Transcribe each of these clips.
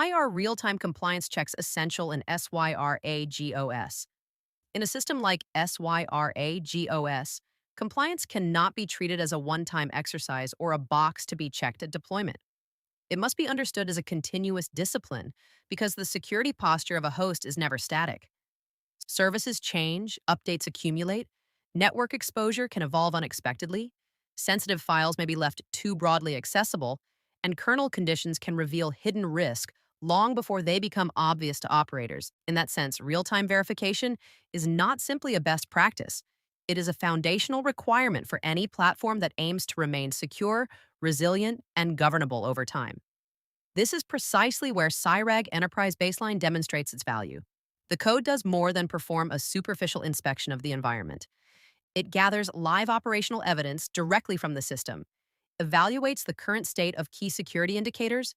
Why are real-time compliance checks essential in SYRAGOS? In a system like SYRAGOS, compliance cannot be treated as a one-time exercise or a box to be checked at deployment. It must be understood as a continuous discipline because the security posture of a host is never static. Services change, updates accumulate, network exposure can evolve unexpectedly, sensitive files may be left too broadly accessible, and kernel conditions can reveal hidden risk long before they become obvious to operators. In that sense, real-time verification is not simply a best practice. It is a foundational requirement for any platform that aims to remain secure, resilient, and governable over time. This is precisely where SYRAG Enterprise Baseline demonstrates its value. The code does more than perform a superficial inspection of the environment. It gathers live operational evidence directly from the system, evaluates the current state of key security indicators,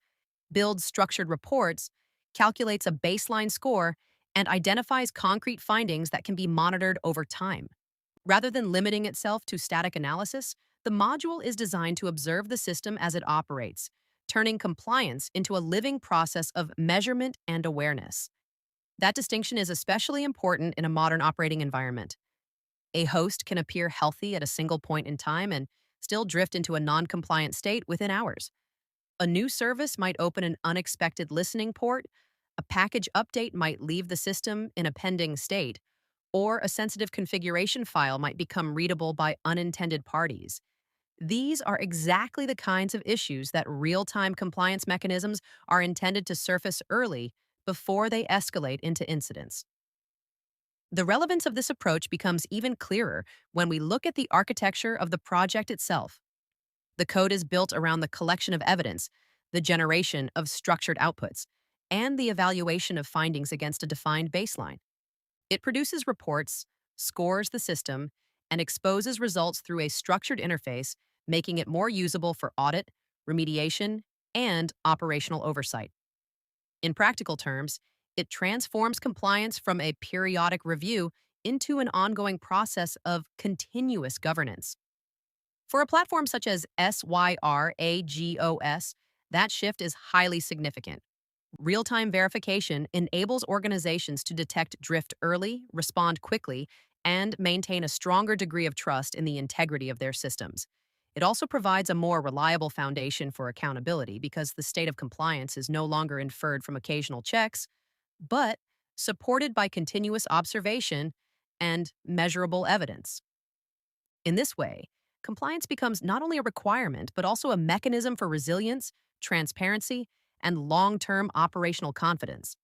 builds structured reports, calculates a baseline score, and identifies concrete findings that can be monitored over time. Rather than limiting itself to static analysis, the module is designed to observe the system as it operates, turning compliance into a living process of measurement and awareness. That distinction is especially important in a modern operating environment. A host can appear healthy at a single point in time and still drift into a non-compliant state within hours. A new service might open an unexpected listening port, a package update might leave the system in a pending state, or a sensitive configuration file might become readable by unintended parties. These are exactly the kinds of issues that real-time compliance mechanisms are intended to surface early before they escalate into incidents. The relevance of this approach becomes even clearer when we look at the architecture of the project itself. The code is built around the collection of evidence, the generation of structured outputs, and the evaluation of findings against a defined baseline. It produces reports, scores the system, and exposes results through a structured interface, making it more usable for audit, remediation, and operational oversight. In practical terms, it transforms compliance from a periodic review into an ongoing process of continuous governance. For a platform such as SYRAGOS, that shift is highly significant. Real-time verification enables organizations to detect drift early, respond quickly, and maintain a stronger degree of trust in the integrity of their systems. It also provides a more reliable foundation for accountability because the state of compliance is no longer inferred from occasional checks, but supported by continuous observation and measurable evidence. In this way, compliance becomes not only a requirement, but also a mechanism for resilience, transparency, and long-term operational confidence.